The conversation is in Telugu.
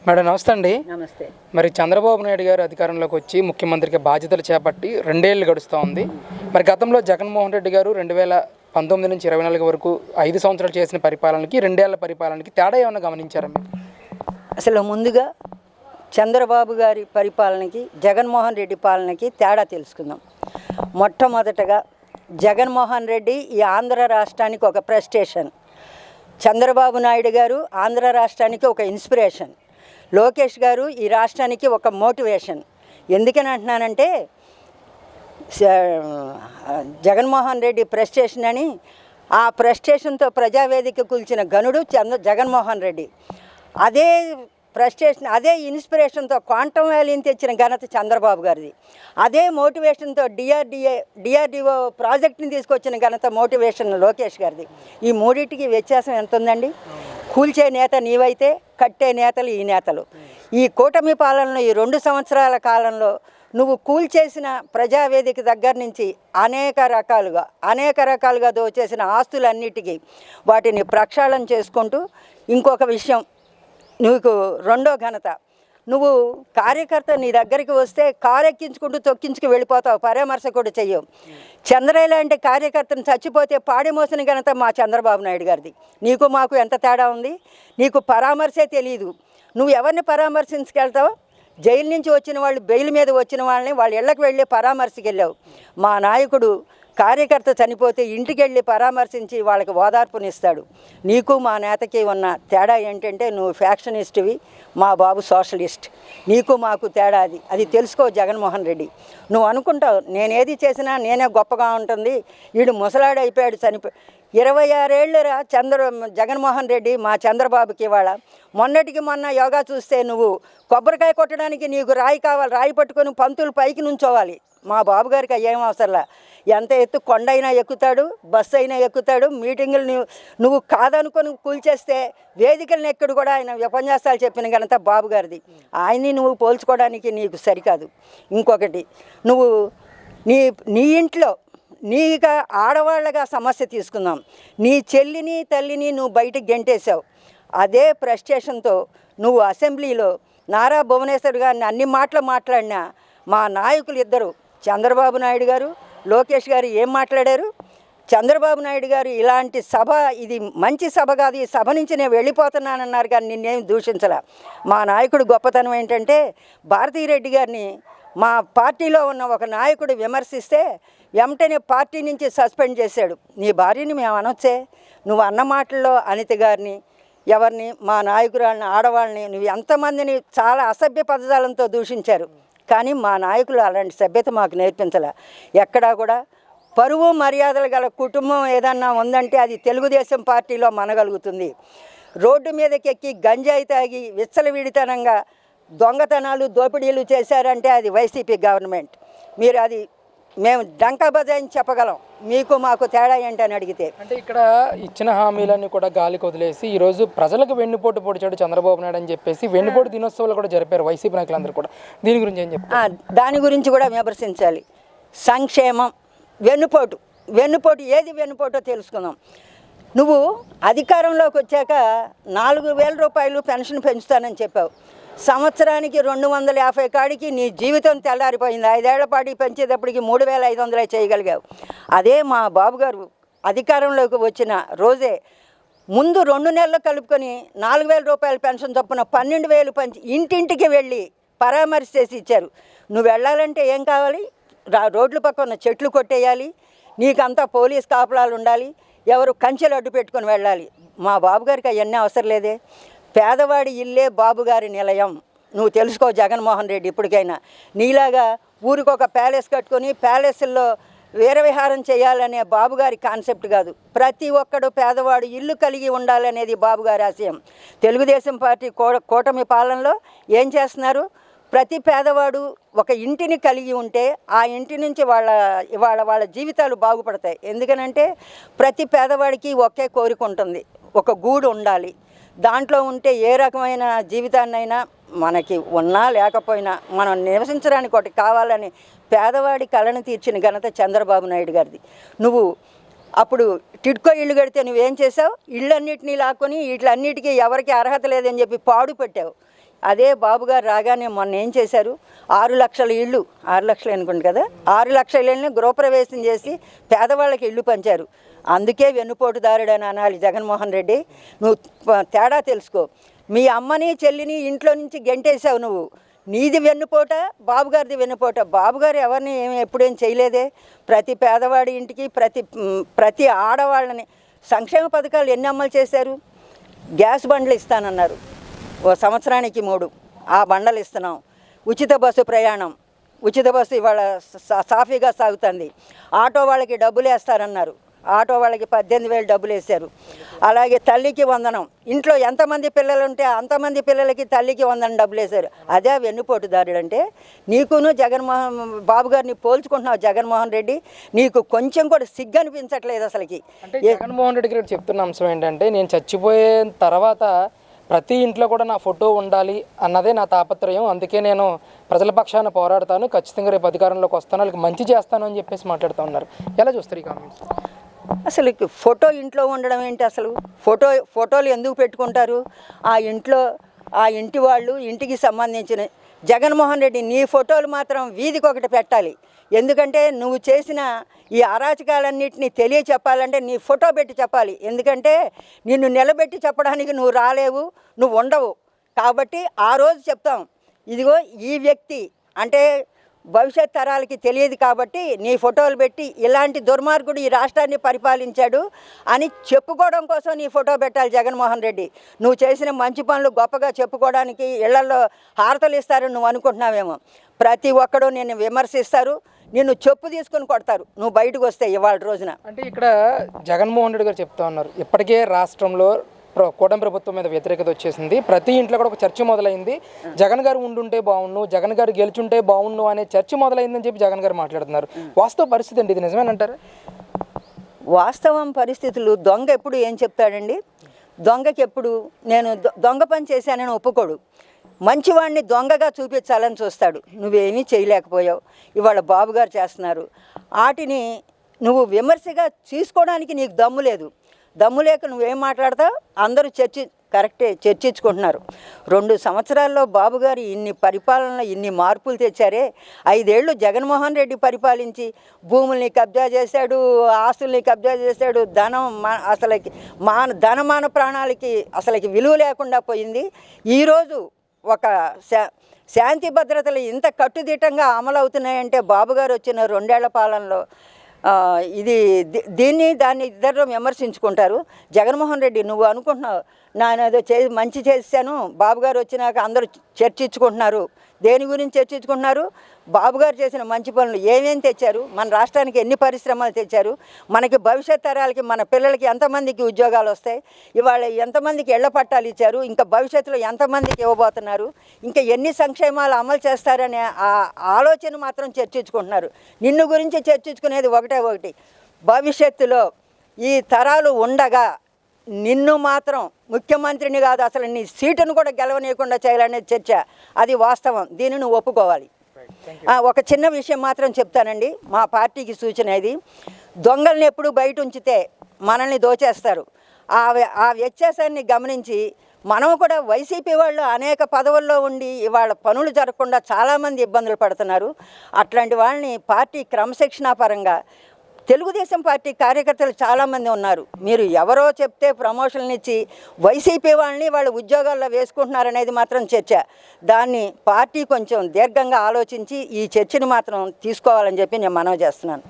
మేడం నమస్తే అండి. నమస్తే. మరి చంద్రబాబు నాయుడు గారు అధికారంలోకి వచ్చి ముఖ్యమంత్రికి బాధ్యతలు చేపట్టి 2 ఏళ్ళు గడుస్తూ ఉంది. మరి గతంలో జగన్మోహన్ రెడ్డి గారు 2019 నుంచి 24 వరకు 5 సంవత్సరాలు చేసిన పరిపాలనకి 2 ఏళ్ల పరిపాలనకి తేడా ఏమైనా గమనించారా? అసలు ముందుగా చంద్రబాబు గారి పరిపాలనకి జగన్మోహన్ రెడ్డి పాలనకి తేడా తెలుసుకుందాం. మొట్టమొదటగా జగన్మోహన్ రెడ్డి ఈ ఆంధ్ర రాష్ట్రానికి ఒక ప్రెస్టేషన్, చంద్రబాబు నాయుడు గారు ఆంధ్ర రాష్ట్రానికి ఒక ఇన్స్పిరేషన్, లోకేష్ గారు ఈ రాష్ట్రానికి ఒక మోటివేషన్. ఎందుకని అంటున్నానంటే జగన్మోహన్ రెడ్డి ప్రెస్టేషన్ అని, ఆ ప్రెస్టేషన్తో ప్రజావేదిక కూల్చిన గనుడు జగన్మోహన్ రెడ్డి. అదే ప్రెస్టేషన్, అదే ఇన్స్పిరేషన్తో క్వాంటమ్ వ్యాలీని తెచ్చిన ఘనత చంద్రబాబు గారిది. అదే మోటివేషన్తో డిఆర్డిఓ ప్రాజెక్ట్ని తీసుకొచ్చిన ఘనత మోటివేషన్ లోకేష్ గారిది. ఈ మూడింటికి వ్యత్యాసం ఎంత ఉందండి? కూల్చే నేత నీవైతే కట్టే నేతలు ఈ నేతలు. ఈ కూటమి పాలనలో ఈ 2 సంవత్సరాల కాలంలో నువ్వు కూల్చేసిన ప్రజావేదిక దగ్గర నుంచి అనేక రకాలుగా దోచేసిన ఆస్తులన్నిటికీ వాటిని ప్రక్షాళన చేసుకుంటూ, ఇంకొక విషయం నీకు రెండో ఘనత, నువ్వు కార్యకర్త నీ దగ్గరికి వస్తే కారు ఎక్కించుకుంటూ తొక్కించుకు వెళ్ళిపోతావు, పరామర్శ కూడా చెయ్యవు. చంద్రయ్య లాంటి కార్యకర్తను చచ్చిపోతే పాడి మోసిన ఘనత మా చంద్రబాబు నాయుడు గారిది. నీకు మాకు ఎంత తేడా ఉంది? నీకు పరామర్శే తెలియదు. నువ్వు ఎవరిని పరామర్శించుకెళ్తావు? జైలు నుంచి వచ్చిన వాళ్ళు, బెయిల్ మీద వచ్చిన వాళ్ళని వాళ్ళ ఇళ్ళకి వెళ్ళి పరామర్శకి వెళ్ళావు. మా నాయకుడు కార్యకర్త చనిపోతే ఇంటికి వెళ్ళి పరామర్శించి వాళ్ళకి ఓదార్పునిస్తాడు. నీకు మా నేతకి ఉన్న తేడా ఏంటంటే నువ్వు ఫ్యాక్షనిస్ట్వి, మా బాబు సోషలిస్ట్. నీకు మాకు తేడా అది తెలుసుకో జగన్మోహన్ రెడ్డి. నువ్వు అనుకుంటావు నేనేది చేసినా నేనే గొప్పగా ఉంటుంది, వీడు ముసలాడు అయిపోయాడు, 26 ఏళ్ళురా జగన్మోహన్ రెడ్డి మా చంద్రబాబుకి. ఇవాళ మొన్నటికి మొన్న యోగా చూస్తే నువ్వు కొబ్బరికాయ కొట్టడానికి నీకు రాయి కావాలి, రాయి పట్టుకొని పంతులు పైకి నుంచోవాలి. మా బాబు గారికి అయ్యేం అవసరంలా. ఎంత ఎత్తు కొండైనా ఎక్కుతాడు, బస్సు అయినా ఎక్కుతాడు. మీటింగులు నువ్వు కాదనుకొని కూల్చేస్తే వేదికలను ఎక్కడు కూడా ఆయన ఉపన్యాసాలు చెప్పిన ఘనత బాబు గారిది. ఆయన్ని నువ్వు పోల్చుకోవడానికి నీకు సరికాదు. ఇంకొకటి, నువ్వు నీ ఇంట్లో నీగా ఆడవాళ్ళగా సమస్య తీసుకుందాం, నీ చెల్లిని తల్లిని నువ్వు బయటకు గెంటేశావు. అదే ఫ్రస్ట్రేషన్తో నువ్వు అసెంబ్లీలో నారా భువనేశ్వర్ గారిని అన్ని మాటలు మాట్లాడినా మా నాయకులు ఇద్దరు, చంద్రబాబు నాయుడు గారు, లోకేష్ గారు ఏం మాట్లాడారు? చంద్రబాబు నాయుడు గారు ఇలాంటి సభ, ఇది మంచి సభ కాదు, ఈ సభ నుంచి నేను వెళ్ళిపోతున్నానన్నారు, కానీ నిన్నేం దూషించలే. మా నాయకుడు గొప్పతనం ఏంటంటే భారతీరెడ్డి గారిని మా పార్టీలో ఉన్న ఒక నాయకుడు విమర్శిస్తే వెంటనే పార్టీ నుంచి సస్పెండ్ చేశాడు. నీ భార్యని మేము అనొచ్చే? నువ్వు అన్న మాటల్లో అనిత గారిని, ఎవరిని, మా నాయకురాలని, ఆడవాళ్ళని, నువ్వు ఎంతమందిని చాలా అసభ్య పదజాలంతో దూషించారు. కానీ మా నాయకులు అలాంటి సభ్యత మాకు నేర్పించలే. ఎక్కడా కూడా పరువు మర్యాదలు గల కుటుంబం ఏదన్నా ఉందంటే అది తెలుగుదేశం పార్టీలో మనగలుగుతుంది. రోడ్డు మీదకి ఎక్కి గంజాయి తాగి విచ్చలవిడితనంగా దొంగతనాలు దోపిడీలు చేశారంటే అది వైసీపీ గవర్నమెంట్. మీరు అది మేము డంకా బజాయిని చెప్పగలం. మీకు మాకు తేడా ఏంటని అడిగితే, అంటే ఇక్కడ ఇచ్చిన హామీలన్నీ కూడా గాలికి వదిలేసి ఈరోజు ప్రజలకు వెన్నుపోటు పొడిచాడు చంద్రబాబు నాయుడు అని చెప్పేసి వెన్నుపోటు దినోత్సవాలు కూడా జరిపారు వైసీపీ నాయకులందరూ కూడా. దీని గురించి ఏం చెప్తారు? దాని గురించి కూడా విమర్శించాలి. సంక్షేమం, వెన్నుపోటు ఏది వెన్నుపోటో తెలుసుకుందాం. నువ్వు అధికారంలోకి వచ్చాక 4,000 రూపాయలు పెన్షన్ పెంచుతానని చెప్పావు. సంవత్సరానికి 250 కాడికి నీ జీవితం తెల్లారిపోయింది. 5 ఏళ్ల పాటు పెంచేటప్పటికి 3,500 చేయగలిగావు. అదే మా బాబు గారు అధికారంలోకి వచ్చిన రోజే ముందు 2 నెలలు కలుపుకొని 4,000 రూపాయల పెన్షన్ చొప్పున 12,000 పెంచి ఇంటింటికి వెళ్ళి పరామర్శ చేసి ఇచ్చారు. నువ్వు వెళ్ళాలంటే ఏం కావాలి? రోడ్ల పక్కన చెట్లు కొట్టేయాలి, నీకంతా పోలీస్ కాపలాలు ఉండాలి, ఎవరు కంచెలు అడ్డు పెట్టుకొని వెళ్ళాలి. మా బాబు గారికి అవన్నీ అవసరం లేదే. పేదవాడి ఇల్లే బాబుగారి నిలయం. నువ్వు తెలుసుకో జగన్మోహన్ రెడ్డి. ఇప్పటికైనా నీలాగా ఊరికొక ప్యాలెస్ కట్టుకొని ప్యాలెస్ల్లో వీరవిహారం చేయాలనే బాబుగారి కాన్సెప్ట్ కాదు. ప్రతి ఒక్కడు పేదవాడు ఇల్లు కలిగి ఉండాలనేది బాబుగారి ఆశయం. తెలుగుదేశం పార్టీ కూటమి పాలనలో ఏం చేస్తున్నారు? ప్రతి పేదవాడు ఒక ఇంటిని కలిగి ఉంటే ఆ ఇంటి నుంచి వాళ్ళ జీవితాలు బాగుపడతాయి. ఎందుకనంటే ప్రతి పేదవాడికి ఒకే కోరిక ఉంటుంది, ఒక గూడు ఉండాలి. దాంట్లో ఉంటే ఏ రకమైన జీవితాన్నైనా మనకి ఉన్నా లేకపోయినా మనం నివసించడానికి ఒకటి కావాలని పేదవాడి కళను తీర్చిన ఘనత చంద్రబాబు నాయుడు గారిది. నువ్వు అప్పుడు టిడ్కో ఇల్లు కడితే నువ్వేం చేసావు? ఇళ్ళన్నిటినీ లాక్కొని వీటిలన్నిటికీ ఎవరికి అర్హత లేదని చెప్పి పాడు పెట్టావు. అదే బాబు గారు రాగానే మొన్న ఏం చేశారు, 6 లక్షల ఇళ్ళు, 6 లక్షలు అనుకోండి కదా, 6 లక్షల ఇళ్ళని గృహప్రవేశం చేసి పేదవాళ్ళకి ఇళ్ళు పంచారు. అందుకే వెన్నుపోటుదారుడు అని అనాలి జగన్మోహన్ రెడ్డి. నువ్వు తేడా తెలుసుకో. మీ అమ్మని చెల్లిని ఇంట్లో నుంచి గెంటేసావు నువ్వు. నీది వెన్నుపోట, బాబుగారిది వెన్నుపోట. బాబుగారు ఎవరిని ఎప్పుడేం చేయలేదే. ప్రతి పేదవాడి ఇంటికి ప్రతి ఆడవాళ్ళని సంక్షేమ పథకాలు ఎన్ని అమలు చేశారు. గ్యాస్ బండ్లు ఇస్తానన్నారు, ఓ సంవత్సరానికి 3 ఆ బండలు ఇస్తున్నాం. ఉచిత బస్సు ప్రయాణం, ఉచిత బస్సు ఇవాళ సాఫీగా సాగుతుంది. ఆటో వాళ్ళకి డబ్బులు వేస్తారన్నారు, ఆటో వాళ్ళకి 18,000 డబ్బులు వేశారు. అలాగే తల్లికి వందనం, ఇంట్లో ఎంతమంది పిల్లలు ఉంటే అంతమంది పిల్లలకి తల్లికి వందనం డబ్బులు వేశారు. అదే వెన్నుపోటుదారుడు అంటే. నీకును బాబు గారిని పోల్చుకుంటున్నావు జగన్మోహన్ రెడ్డి. నీకు కొంచెం కూడా సిగ్గు అనిపించట్లేదు అసలుకి. అంటే జగన్మోహన్ రెడ్డి గారు చెప్తున్న అంశం ఏంటంటే, నేను చచ్చిపోయిన తర్వాత ప్రతి ఇంట్లో కూడా నా ఫోటో ఉండాలి అన్నదే నా తాపత్రయం. అందుకే నేను ప్రజల పక్షాన పోరాడతాను, ఖచ్చితంగా రేపు అధికారంలోకి వస్తాను, వాళ్ళకి మంచి చేస్తాను అని చెప్పేసి మాట్లాడుతూ ఉన్నారు. ఎలా చూస్తారు ఈ కామెంట్స్? అసలు ఫోటో ఇంట్లో ఉండడం ఏంటి? అసలు ఫోటోలు ఎందుకు పెట్టుకుంటారు? ఆ ఇంటి వాళ్ళు, ఇంటికి సంబంధించిన జగన్మోహన్ రెడ్డి నీ ఫోటోలు మాత్రం వీధికి ఒకటి పెట్టాలి. ఎందుకంటే నువ్వు చేసిన ఈ అరాచకాలన్నింటినీ తెలియచెప్పాలంటే నీ ఫోటో పెట్టి చెప్పాలి. ఎందుకంటే నిన్ను నిలబెట్టి చెప్పడానికి నువ్వు రాలేవు, నువ్వు ఉండవు. కాబట్టి ఆ రోజు చెప్తాం, ఇదిగో ఈ వ్యక్తి అంటే భవిష్యత్ తరాలకి తెలియదు కాబట్టి నీ ఫోటోలు పెట్టి ఇలాంటి దుర్మార్గుడు ఈ రాష్ట్రాన్ని పరిపాలించాడు అని చెప్పుకోవడం కోసం నీ ఫోటో పెట్టాలి జగన్మోహన్ రెడ్డి. నువ్వు చేసిన మంచి పనులు గొప్పగా చెప్పుకోవడానికి ఇళ్లలో హారతలు ఇస్తారని నువ్వు అనుకుంటున్నావేమో. ప్రతి ఒక్కడూ నిన్ను విమర్శిస్తారు, నిన్ను చెప్పు తీసుకుని కొడతారు నువ్వు బయటకు వస్తే ఇవాళ రోజున. అంటే ఇక్కడ జగన్మోహన్ రెడ్డి గారు చెప్తా ఉన్నారు, ఇప్పటికే రాష్ట్రంలో కూటమి ప్రభుత్వం మీద వ్యతిరేకత వచ్చేసింది. ప్రతి ఇంట్లో కూడా ఒక చర్చ మొదలైంది. జగన్ గారు ఉండుంటే బాగుండు, జగన్ గారు గెలుచుంటే బాగుండు అనే చర్చ మొదలైందని చెప్పి జగన్ గారు మాట్లాడుతున్నారు. వాస్తవ పరిస్థితి అండి ఇది, నిజమేనంటారా? వాస్తవం పరిస్థితులు. దొంగ ఎప్పుడు ఏం చెప్తాడండి? దొంగకి ఎప్పుడు నేను దొంగ పని చేశానని ఒప్పుకోడు. మంచివాడిని దొంగగా చూపించాలని చూస్తాడు. నువ్వేమీ చేయలేకపోయావు, ఇవాళ బాబు గారు చేస్తున్నారు. వాటిని నువ్వు విమర్శగా తీసుకోవడానికి నీకు దమ్ము లేదు. దమ్ము లేక నువ్వేం మాట్లాడతావు? అందరూ కరెక్టే చర్చించుకుంటున్నారు. 2 సంవత్సరాల్లో బాబు గారు ఇన్ని పరిపాలనలో ఇన్ని మార్పులు తెచ్చారే. 5 ఏళ్ళు జగన్మోహన్ రెడ్డి పరిపాలించి భూముల్ని కబ్జా చేశాడు, ఆస్తుల్ని కబ్జా చేశాడు, అసలుకి ధనమాన ప్రాణాలకి అసలుకి విలువ లేకుండా పోయింది. ఈరోజు ఒక శాంతి భద్రతలు ఇంత కట్టుదిట్టంగా అమలు అవుతున్నాయంటే బాబు గారు వచ్చిన 2 ఏళ్ల పాలనలో. దాన్ని ఇద్దరు విమర్శించుకుంటారు. జగన్మోహన్ రెడ్డి నువ్వు అనుకుంటున్నావు నేనేదో మంచి చేశాను, బాబు గారు వచ్చినాక అందరూ చర్చించుకుంటున్నారు. దేని గురించి చర్చించుకుంటున్నారు? బాబు గారు చేసిన మంచి పనులు ఏమేమి తెచ్చారు, మన రాష్ట్రానికి ఎన్ని పరిశ్రమలు తెచ్చారు, మనకి భవిష్యత్ తరాలకి మన పిల్లలకి ఎంతమందికి ఉద్యోగాలు వస్తాయి, ఇవాళ ఎంతమందికి ఇళ్ల పట్టాలు ఇచ్చారు, ఇంకా భవిష్యత్తులో ఎంతమందికి ఇవ్వబోతున్నారు, ఇంకా ఎన్ని సంక్షేమాలు అమలు చేస్తారనే ఆ ఆలోచన మాత్రం చర్చించుకుంటున్నారు. నిన్ను గురించి చర్చించుకునేది ఒకటి. భవిష్యత్తులో ఈ తరాలు ఉండగా నిన్ను మాత్రం ముఖ్యమంత్రిని కాదు, అసలు నీ సీటును కూడా గెలవనీయకుండా చేయాలనేది చర్చ. అది వాస్తవం, దీన్ని నువ్వు ఒప్పుకోవాలి. ఒక చిన్న విషయం మాత్రం చెప్తానండి, మా పార్టీకి సూచన ఇది. దొంగల్ని ఎప్పుడు బయట ఉంచితే మనల్ని దోచేస్తారు. ఆ వ్యత్యాసాన్ని గమనించి మనం కూడా వైసీపీ వాళ్ళు అనేక పదవుల్లో ఉండి ఇవాళ పనులు జరగకుండా చాలామంది ఇబ్బందులు పడుతున్నారు. అట్లాంటి వాళ్ళని పార్టీ క్రమశిక్షణాపరంగా తెలుగుదేశం పార్టీ కార్యకర్తలు చాలామంది ఉన్నారు. మీరు ఎవరో చెప్తే ప్రమోషన్లు ఇచ్చి వైసీపీ వాళ్ళని వాళ్ళ ఉద్యోగాల్లో వేసుకుంటున్నారనేది మాత్రం చర్చ. దాన్ని పార్టీ కొంచెం దీర్ఘంగా ఆలోచించి ఈ చర్చని మాత్రం తీసుకోవాలని చెప్పి నేను మనవి చేస్తున్నాను.